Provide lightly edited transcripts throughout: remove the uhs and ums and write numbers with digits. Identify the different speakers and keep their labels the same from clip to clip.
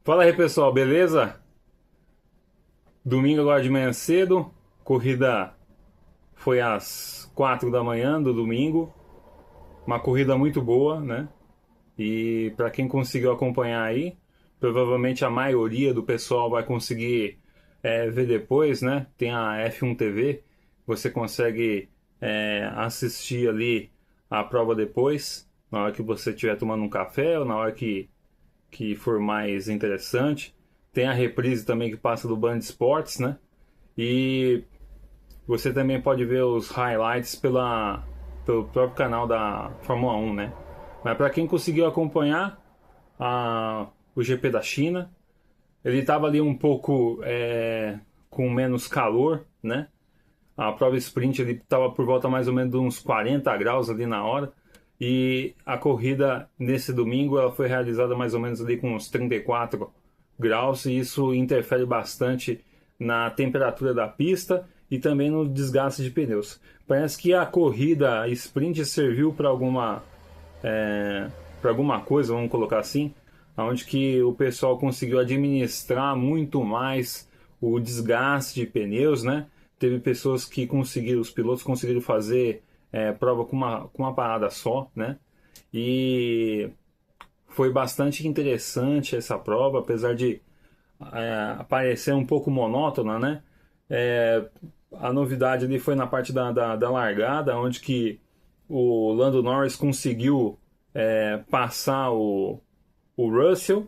Speaker 1: Fala aí pessoal, beleza? Domingo agora de manhã cedo, corrida foi às 4 da manhã do domingo, uma corrida muito boa, né? E para quem conseguiu acompanhar aí, provavelmente a maioria do pessoal vai conseguir ver depois, né? Tem a F1 TV, você consegue assistir ali a prova depois, na hora que você estiver tomando um café ou na hora que for mais interessante. Tem a reprise também que passa do Band Esportes, né? E você também pode ver os highlights pelo próprio canal da Fórmula 1, né? Mas para quem conseguiu acompanhar o GP da China, ele estava ali um pouco com menos calor, né? A prova sprint ele estava por volta mais ou menos de uns 40 graus ali na hora. E a corrida nesse domingo ela foi realizada mais ou menos ali com uns 34 graus e isso interfere bastante na temperatura da pista e também no desgaste de pneus. Parece que a corrida sprint serviu é, para alguma coisa, vamos colocar assim, onde que o pessoal conseguiu administrar muito mais o desgaste de pneus, né? Teve pessoas que conseguiram, os pilotos conseguiram fazer prova com uma parada só, né? E foi bastante interessante essa prova, apesar de parecer um pouco monótona, né? É, a novidade ali foi na parte da largada, onde que o Lando Norris conseguiu passar o Russell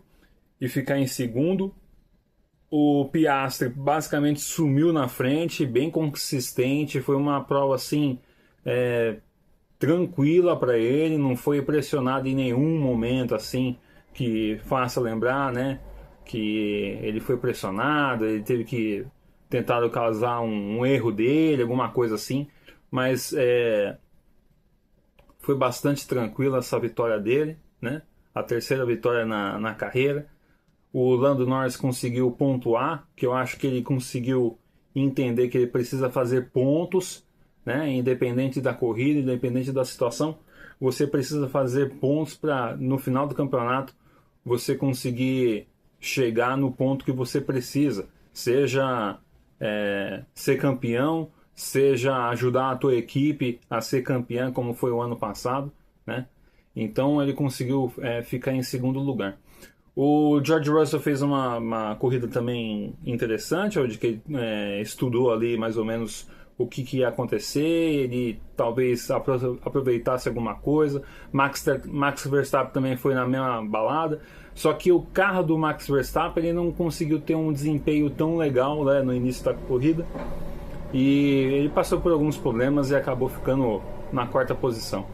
Speaker 1: e ficar em segundo. O Piastri basicamente sumiu na frente, bem consistente. Foi uma prova assim tranquila para ele, não foi pressionado em nenhum momento assim que faça lembrar, né? Que ele foi pressionado, ele teve que tentar causar um erro dele, alguma coisa assim. Mas foi bastante tranquila essa vitória dele, né? A terceira vitória na carreira. O Lando Norris conseguiu pontuar, que eu acho que ele conseguiu entender que ele precisa fazer pontos, né? Independente da corrida, independente da situação, você precisa fazer pontos para no final do campeonato você conseguir chegar no ponto que você precisa, seja ser campeão, seja ajudar a tua equipe a ser campeã, como foi o ano passado, né? Então ele conseguiu ficar em segundo lugar. O George Russell fez uma corrida também interessante, onde que estudou ali mais ou menos o que ia acontecer, ele talvez aproveitasse alguma coisa. Max Verstappen também foi na mesma balada, só que o carro do Max Verstappen ele não conseguiu ter um desempenho tão legal, né, no início da corrida e ele passou por alguns problemas e acabou ficando na quarta posição.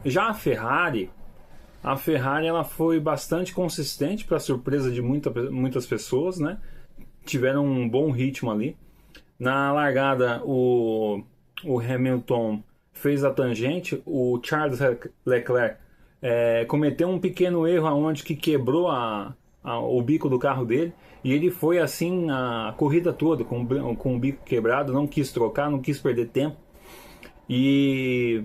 Speaker 1: Já a Ferrari ela foi bastante consistente para surpresa de muitas pessoas, né? Tiveram um bom ritmo ali. Na largada, o Hamilton fez a tangente, o Charles Leclerc cometeu um pequeno erro aonde que quebrou o bico do carro dele e ele foi assim a corrida toda com o bico quebrado, não quis trocar, não quis perder tempo e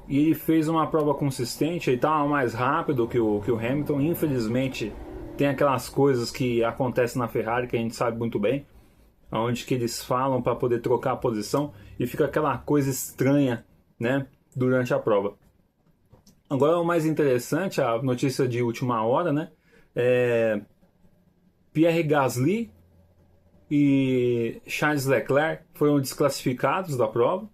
Speaker 1: ele fez uma prova consistente, ele estava mais rápido que o Hamilton. Infelizmente, tem aquelas coisas que acontecem na Ferrari que a gente sabe muito bem, onde que eles falam para poder trocar a posição e fica aquela coisa estranha, né, durante a prova. Agora o mais interessante, a notícia de última hora, né, Pierre Gasly e Charles Leclerc foram desclassificados da prova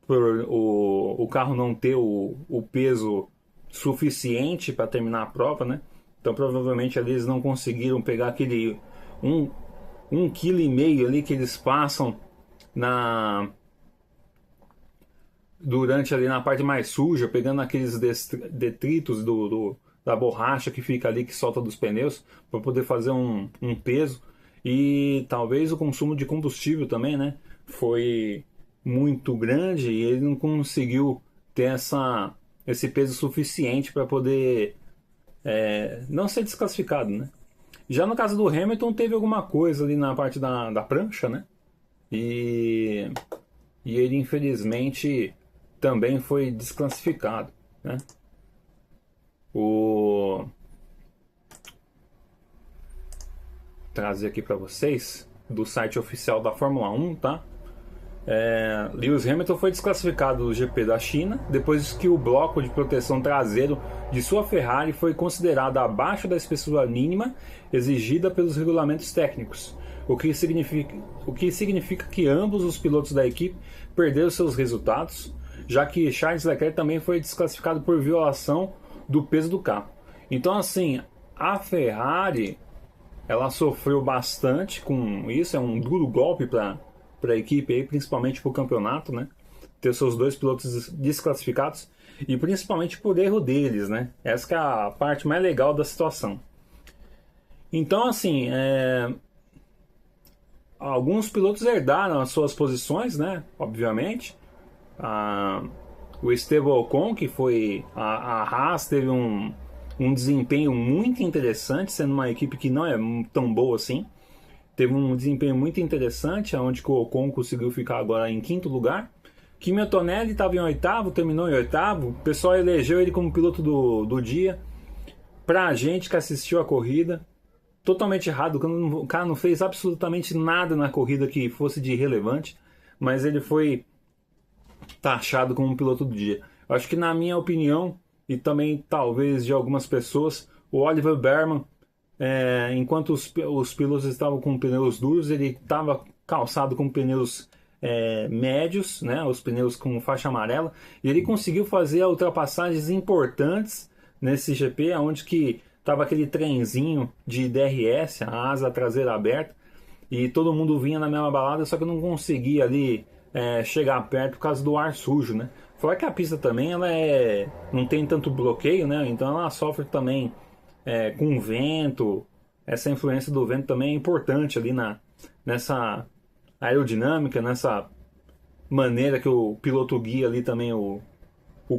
Speaker 1: por o carro não ter o peso suficiente para terminar a prova, né? Então provavelmente ali eles não conseguiram pegar aquele um, 1,5 kg ali que eles passam na durante ali na parte mais suja, pegando aqueles detritos da borracha que fica ali, que solta dos pneus, para poder fazer um peso. E talvez o consumo de combustível também, né? Foi muito grande e ele não conseguiu ter esse peso suficiente para poder não ser desclassificado, né? Já no caso do Hamilton, teve alguma coisa ali na parte da prancha, né? E, e ele, infelizmente, também foi desclassificado, né? O, trazer aqui para vocês, do site oficial da Fórmula 1, tá? Lewis Hamilton foi desclassificado do GP da China depois que o bloco de proteção traseiro de sua Ferrari foi considerado abaixo da espessura mínima exigida pelos regulamentos técnicos, o que significa que ambos os pilotos da equipe perderam seus resultados, já que Charles Leclerc também foi desclassificado por violação do peso do carro. Então, assim, a Ferrari, ela sofreu bastante com isso, é um duro golpe para a equipe, aí, principalmente para o campeonato, né? Ter seus dois pilotos desclassificados, e principalmente por erro deles, né? Essa que é a parte mais legal da situação. Então, assim, alguns pilotos herdaram as suas posições, né? Obviamente. O Esteban Ocon, que foi a Haas, teve um desempenho muito interessante, sendo uma equipe que não é tão boa assim. Teve um desempenho muito interessante, onde o Ocon conseguiu ficar agora em quinto lugar. Kimi Antonelli estava em oitavo, terminou em oitavo. O pessoal elegeu ele como piloto do dia. Pra gente que assistiu a corrida, totalmente errado. O cara não fez absolutamente nada na corrida que fosse de relevante, mas ele foi taxado como piloto do dia. Eu acho que, na minha opinião, e também talvez de algumas pessoas, o Oliver Bearman, enquanto os pilotos estavam com pneus duros, ele estava calçado com pneus médios, né, os pneus com faixa amarela, e ele conseguiu fazer ultrapassagens importantes nesse GP, onde que estava aquele trenzinho de DRS, a asa traseira aberta, e todo mundo vinha na mesma balada, só que não conseguia ali chegar perto por causa do ar sujo, né? Fora que a pista também ela não tem tanto bloqueio, né? Então ela sofre também com vento. Essa influência do vento também é importante ali nessa aerodinâmica, nessa maneira que o piloto guia ali também o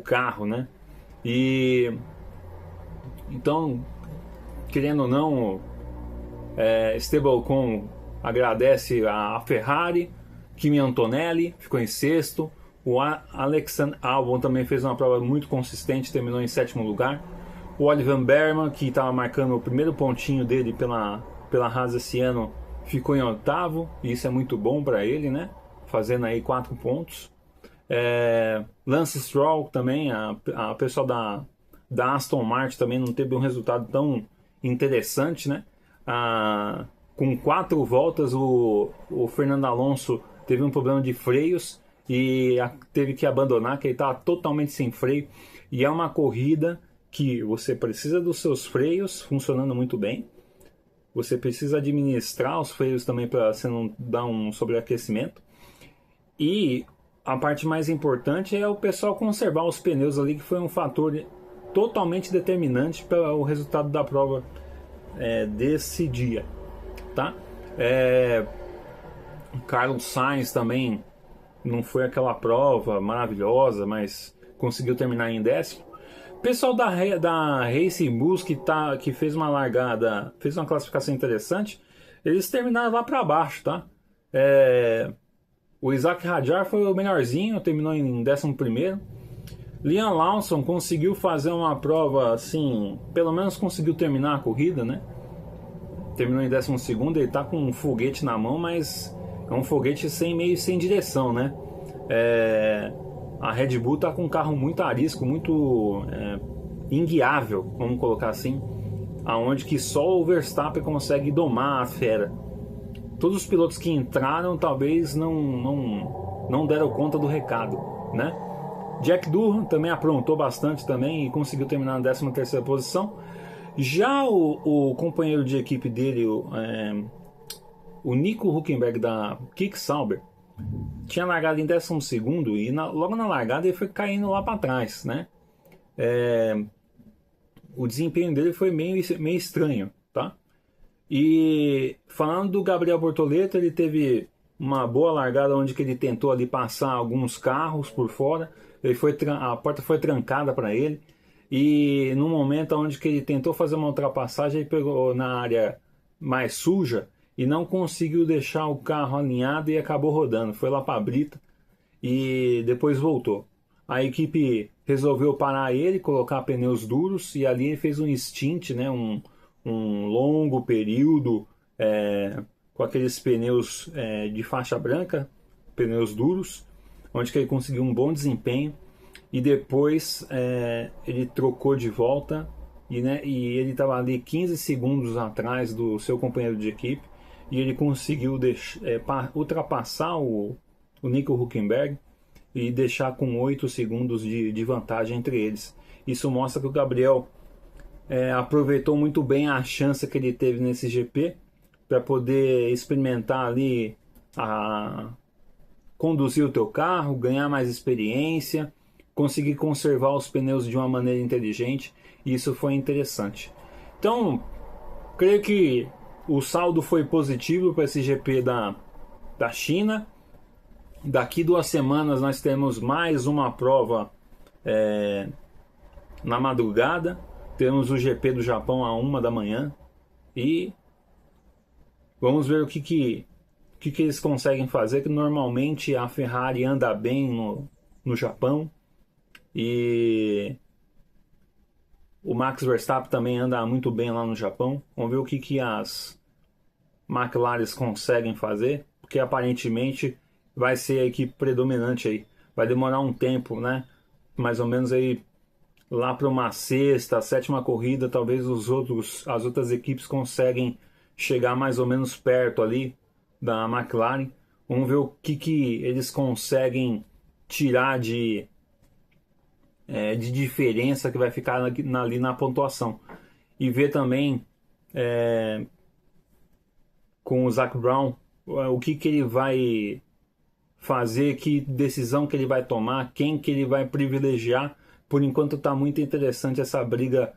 Speaker 1: carro, né? E então, querendo ou não, Esteban Ocon agradece a Ferrari. Kimi Antonelli ficou em sexto. O Alexander Albon também fez uma prova muito consistente, terminou em sétimo lugar. O Oliver Bearman, que estava marcando o primeiro pontinho dele pela Haas esse ano, ficou em oitavo, e isso é muito bom para ele, né? Fazendo aí 4 pontos. Lance Stroll também, a pessoal da Aston Martin também não teve um resultado tão interessante, né? Com 4 voltas, o Fernando Alonso teve um problema de freios e teve que abandonar, que ele estava totalmente sem freio. E é uma corrida que você precisa dos seus freios funcionando muito bem. Você precisa administrar os freios também para você não dar um sobreaquecimento. E a parte mais importante é o pessoal conservar os pneus ali, que foi um fator totalmente determinante para o resultado da prova desse dia, tá? Carlos Sainz também não foi aquela prova maravilhosa, mas conseguiu terminar em décimo. O pessoal da Racing Bulls que fez uma largada, fez uma classificação interessante, eles terminaram lá para baixo, tá? O Isaac Hadjar foi o melhorzinho, terminou em 11º. Liam Lawson conseguiu fazer uma prova assim, pelo menos conseguiu terminar a corrida, né? Terminou em 12º, ele tá com um foguete na mão, mas é um foguete meio sem direção, né? A Red Bull tá com um carro muito arisco, muito inguiável, vamos colocar assim, aonde que só o Verstappen consegue domar a fera. Todos os pilotos que entraram talvez não deram conta do recado, né? Jack Durham também aprontou bastante também e conseguiu terminar na 13ª posição. Já o companheiro de equipe dele, o Nico Hülkenberg da Kick Sauber, tinha largado em 12º e logo na largada ele foi caindo lá para trás, né? O desempenho dele foi meio estranho, tá? E falando do Gabriel Bortoleto, ele teve uma boa largada onde que ele tentou ali passar alguns carros por fora. A porta foi trancada para ele, e no momento onde que ele tentou fazer uma ultrapassagem, ele pegou na área mais suja e não conseguiu deixar o carro alinhado e acabou rodando. Foi lá para a brita e depois voltou. A equipe resolveu parar ele, colocar pneus duros, e ali ele fez um stint, né, um longo período com aqueles pneus de faixa branca, pneus duros, onde que ele conseguiu um bom desempenho, e depois ele trocou de volta e ele estava ali 15 segundos atrás do seu companheiro de equipe, e ele conseguiu ultrapassar o Nico Hülkenberg e deixar com 8 segundos de vantagem entre eles. Isso mostra que o Gabriel aproveitou muito bem a chance que ele teve nesse GP para poder experimentar ali, conduzir o teu carro, ganhar mais experiência, conseguir conservar os pneus de uma maneira inteligente, e isso foi interessante. Então, creio que o saldo foi positivo para esse GP da China. Daqui 2 semanas nós temos mais uma prova na madrugada. Temos o GP do Japão à 1 da manhã. E vamos ver o que eles conseguem fazer, que normalmente a Ferrari anda bem no Japão. E o Max Verstappen também anda muito bem lá no Japão. Vamos ver o que as McLaren conseguem fazer, porque aparentemente vai ser a equipe predominante aí. Vai demorar um tempo, né? Mais ou menos aí lá para uma 6ª, 7ª corrida, talvez as outras equipes conseguem chegar mais ou menos perto ali da McLaren. Vamos ver o que eles conseguem tirar de diferença que vai ficar ali na pontuação. E ver também com o Zac Brown o que ele vai fazer, que decisão que ele vai tomar, quem que ele vai privilegiar. Por enquanto está muito interessante essa briga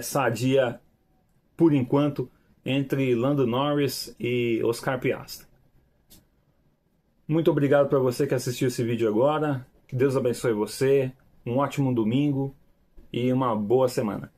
Speaker 1: sadia, por enquanto, entre Lando Norris e Oscar Piastri. Muito obrigado para você que assistiu esse vídeo agora. Que Deus abençoe você, um ótimo domingo e uma boa semana.